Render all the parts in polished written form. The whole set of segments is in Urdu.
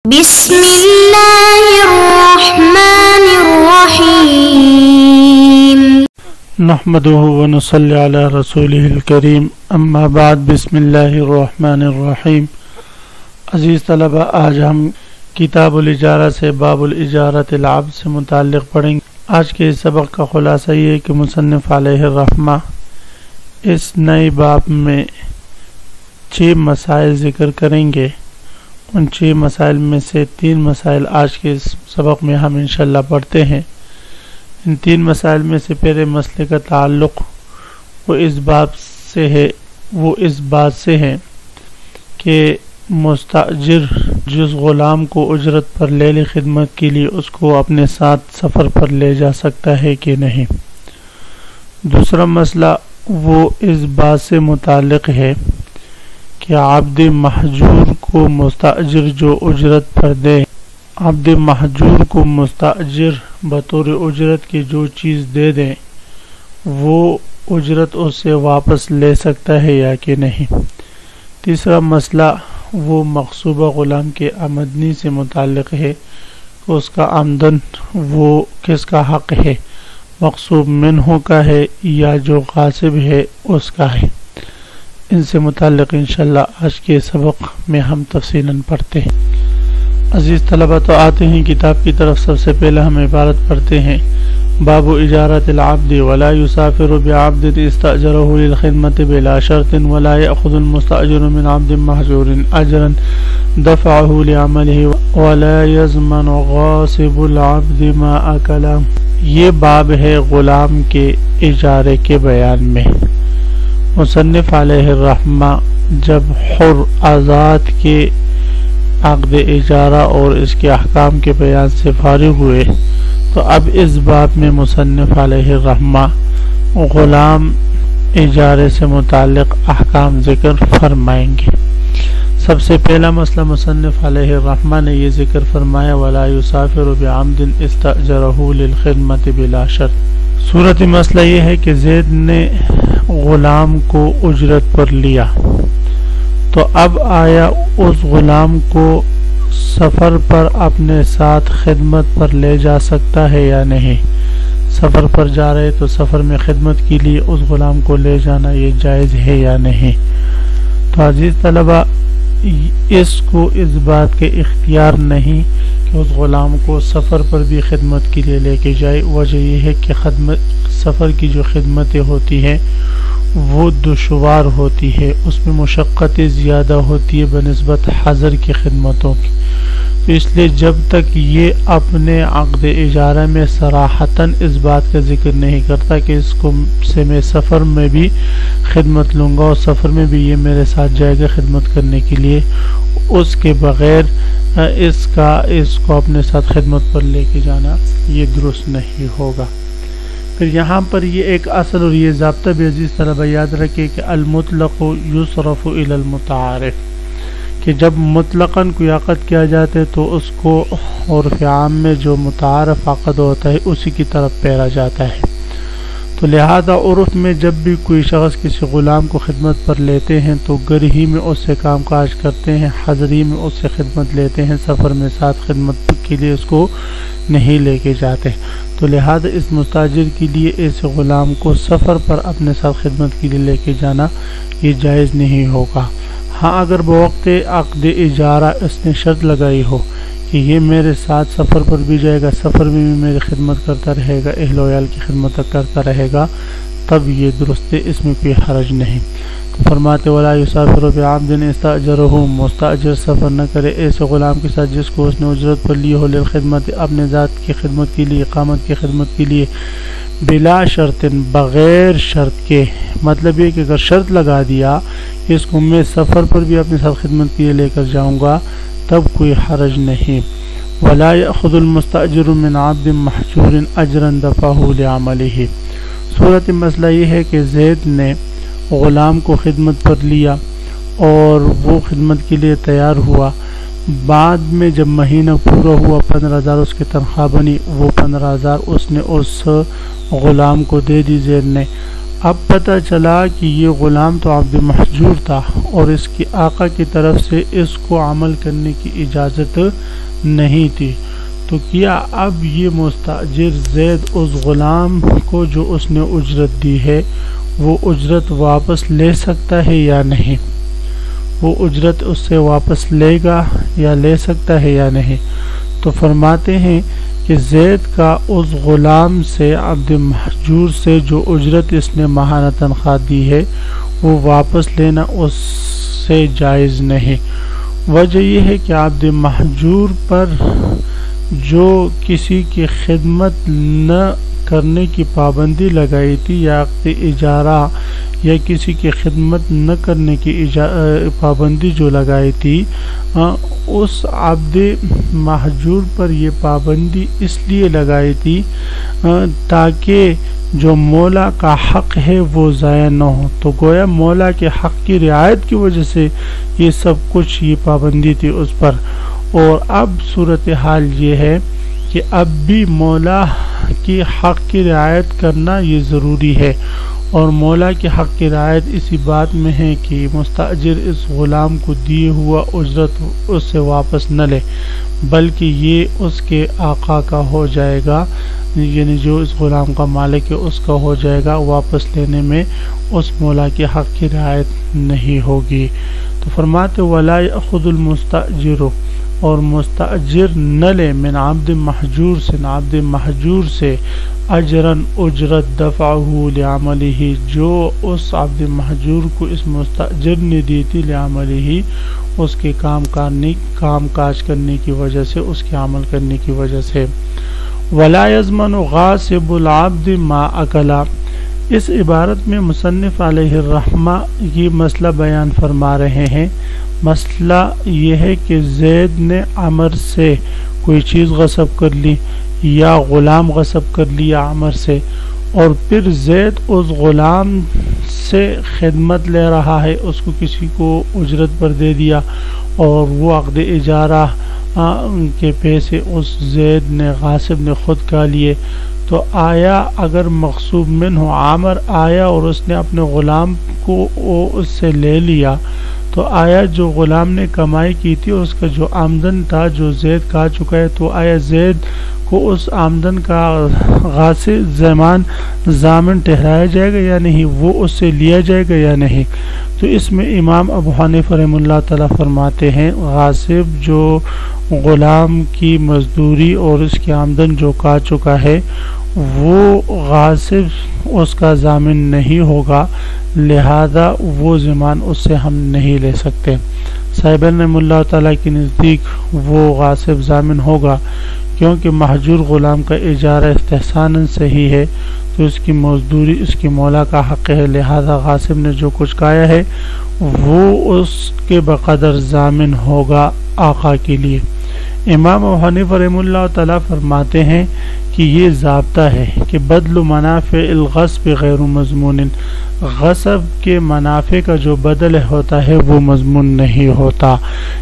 بسم اللہ الرحمن الرحیم نحمده ونصلی علی رسوله الکریم اما بعد بسم اللہ الرحمن الرحیم۔ عزیز طلبہ، آج ہم کتاب الاجارہ سے باب الاجارۃ العبد سے متعلق پڑھیں گے۔ آج کے اس سبق کا خلاصہ یہ ہے کہ مصنف علیہ الرحمہ اس نئے باب میں 6 مسائل ذکر کریں گے۔ ان 6 مسائل میں سے 3 مسائل آج کے اس سبق میں ہم انشاءاللہ پڑھتے ہیں۔ ان 3 مسائل میں سے پہلے مسئلے کا تعلق وہ اس بات سے ہے کہ مستاجر جس غلام کو اجرت پر لے لی خدمت کے لیے اس کو اپنے ساتھ سفر پر لے جا سکتا ہے کہ نہیں۔ دوسرا مسئلہ وہ اس بات سے متعلق ہے کہ عبد محجور کو مستاجر جو اجرت پر دے، عبد محجور کو مستاجر بطور اجرت کی جو چیز دے دیں وہ اجرت اس سے واپس لے سکتا ہے یا کہ نہیں۔ تیسرا مسئلہ وہ مغصوبہ غلام کے آمدنی سے متعلق ہے کہ اس کا آمدن وہ کس کا حق ہے، مغصوب منہ کا ہے یا جو غاصب ہے اس کا ہے۔ ان سے متعلق انشاءاللہ آج کے سبق میں ہم تفصیلاً پڑھتے ہیں۔ عزیز طلبہ، تو آتے ہیں کتاب کی طرف۔ سب سے پہلے ہم عبارت پڑھتے ہیں، باب اجارت العبد ولا يسافر بعبد استأجره للخدمة بلا شرط ولا يأخذ المستأجر من عبد محجور أجرا دفعه لعمله ولا يضمن غاصب العبد ما أكل۔ یہ باب ہے غلام کے اجارے کے بیان میں۔ مصنف علیہ الرحمہ جب حر آزاد کے عقد اجارہ اور اس کے احکام کے بیان سے فارغ ہوئے تو اب اس باب میں مصنف علیہ الرحمہ غلام اجارے سے متعلق احکام ذکر فرمائیں گے۔ سب سے پہلا مسئلہ مصنف علیہ الرحمہ نے یہ ذکر فرمایا، ولا يسافر بعمد استأجره للخدمة بلا شرط۔ صورت مسئلہ یہ ہے کہ زید نے غلام کو اجرت پر لیا تو اب آیا اس غلام کو سفر پر اپنے ساتھ خدمت پر لے جا سکتا ہے یا نہیں۔ سفر پر جا رہے تو سفر میں خدمت کے لیے اس غلام کو لے جانا یہ جائز ہے یا نہیں۔ تو عزیز طلبہ، اس کو اس بات کے اختیار نہیں کہ اس غلام کو سفر پر بھی خدمت کے لیے لے کے جائے۔ وجہ یہ ہے کہ سفر کی جو خدمتیں ہوتی ہیں وہ دشوار ہوتی ہے، اس میں مشقتیں زیادہ ہوتی ہے بنسبت حضر کی خدمتوں کی۔ تو اس لیے جب تک یہ اپنے عقد اجارہ میں صراحتاً اس بات کا ذکر نہیں کرتا کہ اس کو سے میں سفر میں بھی خدمت لوں گا اور سفر میں بھی یہ میرے ساتھ جائے گا خدمت کرنے کے لیے، اس کے بغیر اس کو اپنے ساتھ خدمت پر لے کے جانا یہ درست نہیں ہوگا۔ پھر یہاں پر یہ ایک اصل اور یہ ضابطہ بھی عزیز طلبہ یاد رکھے کہ المطلق یصرف الی المتعارف، کہ جب مطلقاً کوئی عقد کیا جاتا ہے تو اس کو عرف عام میں جو متعارف عقد ہوتا ہے اسی کی طرف پھیرا جاتا ہے۔ تو لہذا عرف میں جب بھی کوئی شخص کسی غلام کو خدمت پر لیتے ہیں تو گھر ہی میں اس سے کام کاج کرتے ہیں، حضری میں اس سے خدمت لیتے ہیں، سفر میں ساتھ خدمت کے لیے اس کو نہیں لے کے جاتے۔ تو لہذا اس مستاجر کے لیے اس غلام کو سفر پر اپنے ساتھ خدمت کے لیے لے کے جانا یہ جائز نہیں ہوگا۔ ہاں اگر بوقت عقد اجارہ اس نے شرط لگائی ہو کہ یہ میرے ساتھ سفر پر بھی جائے گا، سفر میں بھی میری خدمت کرتا رہے گا، اہل و عیال کی خدمت کرتا رہے گا، تب یہ درست ہے، اس میں کوئی حرج نہیں۔ تو فرماتے ولا يسافر بعبد استأجره، مستاجر سفر نہ کرے ایسے غلام کے ساتھ جس کو اس نے اجرت پر لی ہو، للخدمت اپنے ذات کی خدمت کے لیے، اقامت کی خدمت کے لیے، بلا شرط بغیر شرط کے۔ مطلب یہ کہ اگر شرط لگا دیا اس کو میں سفر پر بھی اپنے ساتھ خدمت کے لیے لے کر جاؤں گا تب کوئی حرج نہیں۔ ولا يأخذ المستأجر من عبد محجور اجرا دفعه لعمله۔ صورت مسئلہ یہ ہے کہ زید نے غلام کو خدمت پر لیا اور وہ خدمت کے لیے تیار ہوا، بعد میں جب مہینہ پورا ہوا 15,000 اس کی تنخواہ بنی، وہ 15,000 اس نے اس غلام کو دے دی زید نے۔ اب پتہ چلا کہ یہ غلام تو عبد محجور تھا اور اس کی آقا کی طرف سے اس کو عمل کرنے کی اجازت نہیں تھی، تو کیا اب یہ مستاجر زید اس غلام کو جو اس نے اجرت دی ہے وہ اجرت واپس لے سکتا ہے یا نہیں؟ وہ اجرت اس سے واپس لے گا یا لے سکتا ہے یا نہیں؟ تو فرماتے ہیں کہ زید کا اس غلام سے عبد محجور سے جو اجرت اس نے ماہانہ تنخواہ دی ہے وہ واپس لینا اس سے جائز نہیں۔ وجہ یہ ہے کہ عبد محجور پر جو کسی کی خدمت نہ کرنے کی پابندی لگائی تھی یا عقد اجارہ یا کسی کی خدمت نہ کرنے کی پابندی جو لگائی تھی، اس عبد محجور پر یہ پابندی اس لیے لگائی تھی تاکہ جو مولا کا حق ہے وہ ضائع نہ ہو، تو گویا مولا کے حق کی رعایت کی وجہ سے یہ سب کچھ یہ پابندی تھی اس پر۔ اور اب صورتحال یہ ہے کہ اب بھی مولا کی حق کی رعایت کرنا یہ ضروری ہے، اور مولا کے حق کی رعایت اسی بات میں ہے کہ مستاجر اس غلام کو دیے ہوا اجرت اس سے واپس نہ لے، بلکہ یہ اس کے آقا کا ہو جائے گا، یعنی جو اس غلام کا مالک ہے اس کا ہو جائے گا، واپس لینے میں اس مولا کے حق کی رعایت نہیں ہوگی۔ تو فرماتے وَلَا يَأْخُذُ الْمُسْتَأْجِرُ، اور مستاجر نہ لے من عبد محجور سے اجراً اجرت دفعہ لعملہ، جو اس عبد محجور کو اس مستاجر نے دی تھی لعملہ، اس کے کام کاج کرنے کی وجہ سے، اس کے عمل کرنے کی وجہ سے۔ ولا یضمن غاصب العبد ما اکلا، اس عبارت میں مصنف علیہ الرحمہ یہ مسئلہ بیان فرما رہے ہیں۔ مسئلہ یہ ہے کہ زید نے عمر سے کوئی چیز غصب کر لی یا غلام غصب کر لیا عمر سے، اور پھر زید اس غلام سے خدمت لے رہا ہے، اس کو کسی کو اجرت پر دے دیا، اور وہ عقد اجارہ کے پیسے اس زید نے غاصب نے خود کا لیے، تو آیا اگر مغصوب منہ عامر آیا اور اس نے اپنے غلام کو اس سے لے لیا، تو آیا جو غلام نے کمائی کی تھی اس کا جو آمدن تھا جو زید کھا چکا ہے، تو آیا زید کو اس آمدن کا غاصب ضامن ٹھہرایا جائے گا یا نہیں، وہ اس سے لیا جائے گا یا نہیں؟ تو اس میں امام ابو حنیفہ رحمہ اللہ تعالیٰ فرماتے ہیں غاصب جو غلام کی مزدوری اور اس کی آمدن جو کھا چکا ہے وہ غاصب اس کا ضامن نہیں ہوگا، لہذا وہ ضمان اس سے ہم نہیں لے سکتے۔ صاحبین رحمہ اللہ تعالیٰ کے نزدیک وہ غاصب ضامن ہوگا، کیونکہ محجور غلام کا اجارہ استحساناً صحیح ہے، تو اس کی مزدوری اس کی مولا کا حق ہے، لہذا غاصب نے جو کچھ کھایا ہے وہ اس کے بقدر ضامن ہوگا آقا کے لیے۔ امام ابو حنیفہ رحمہ اللہ تعالیٰ فرماتے ہیں کہ یہ ضابطہ ہے کہ بدل منافع الغصب غیر مضمون، غصب کے منافع کا جو بدل ہوتا ہے وہ مضمون نہیں ہوتا،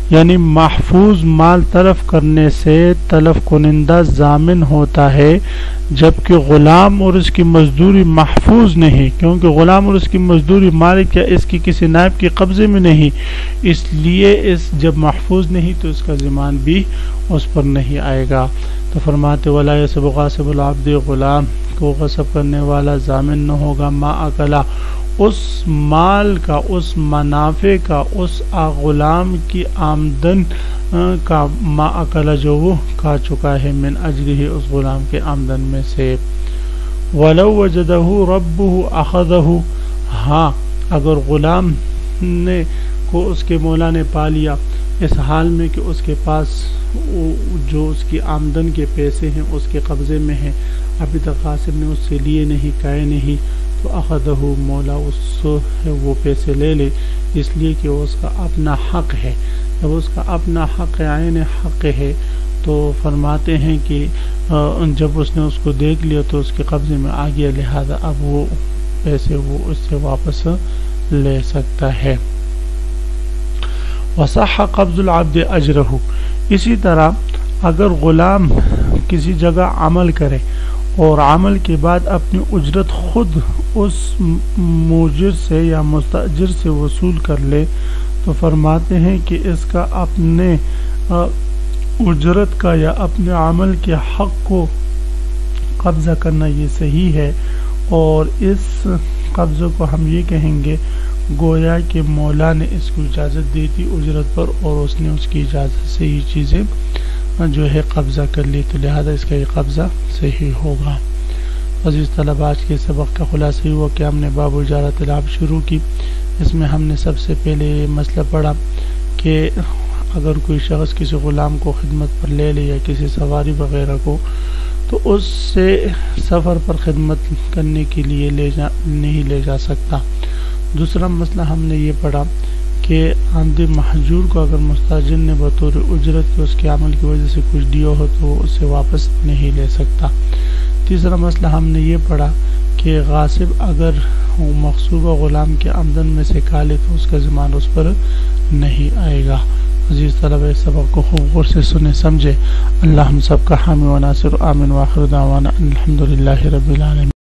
یعنی محفوظ مال تلف کرنے سے تلف کنندہ ضامن ہوتا ہے، جبکہ غلام اور اس کی مزدوری محفوظ نہیں، کیونکہ غلام اور اس کی مزدوری مالک یا اس کی کسی نائب کے قبضے میں نہیں، اس لیے اس جب محفوظ نہیں تو اس کا ضمان بھی اس پر نہیں آئے گا۔ تو فرماتے ولا یسب غاصب العبد، غلام کو غصب کرنے والا ضامن نہ ہوگا ما اکلا، اس مال کا، اس منافع کا، اس غلام کی آمدن کا، ما اکلا جو وہ کھا چکا ہے، من اجرہ اس غلام کے آمدن میں سے۔ ولو وجدہ ربہ اخذہ، ہاں اگر غلام نے کو اس کے مولا نے پا لیا اس حال میں کہ اس کے پاس جو اس کی آمدن کے پیسے ہیں اس کے قبضے میں ہیں، ابھی تک غاصب نے اس سے لیے نہیں، کھائے نہیں، تو اخذہ مولا اس سے وہ پیسے لے لے، اس لیے کہ وہ اس کا اپنا حق ہے۔ جب اس کا اپنا حق عین حق ہے تو فرماتے ہیں کہ جب اس نے اس کو دیکھ لیا تو اس کے قبضے میں آ گیا، لہذا اب وہ پیسے وہ اس سے واپس لے سکتا ہے۔ وصح قبض العبد اجرہ، اسی طرح اگر غلام کسی جگہ عمل کرے اور عمل کے بعد اپنی اجرت خود اس موجر سے یا مستاجر سے وصول کر لے تو فرماتے ہیں کہ اس کا اپنے اجرت کا یا اپنے عمل کے حق کو قبضہ کرنا یہ صحیح ہے، اور اس قبضے کو ہم یہ کہیں گے گویا کہ مولا نے اس کو اجازت دی تھی اجرت پر، اور اس نے اس کی اجازت سے یہ چیزیں جو ہے قبضہ کر لی، تو لہذا اس کا یہ قبضہ صحیح ہوگا۔ عزیز طلبہ، آج کے سبق کا خلاصہ یہ ہوا کہ ہم نے باب اجارت العبد شروع کی۔ اس میں ہم نے سب سے پہلے یہ مسئلہ پڑھا کہ اگر کوئی شخص کسی غلام کو خدمت پر لے لے یا کسی سواری وغیرہ کو، تو اس سے سفر پر خدمت کرنے کے لیے نہیں لے جا سکتا۔ دوسرا مسئلہ ہم نے یہ پڑھا کہ عمد محجور کو اگر مستاجر نے بطور اجرت کے اس کے عمل کی وجہ سے کچھ دیا ہو تو وہ اسے واپس نہیں لے سکتا۔ تیسرا مسئلہ ہم نے یہ پڑھا کہ غاصب اگر مغصوبہ غلام کے آمدن میں سے کھا لے تو اس کا ضمان اس پر نہیں آئے گا۔ عزیز طلبہ، اس سبق کو خوب غور سے سنیں سمجھے۔ اللہ ہم سب کا حامی و ناصر، آمین، وآخر دعوانا الحمدللہ رب العالمین۔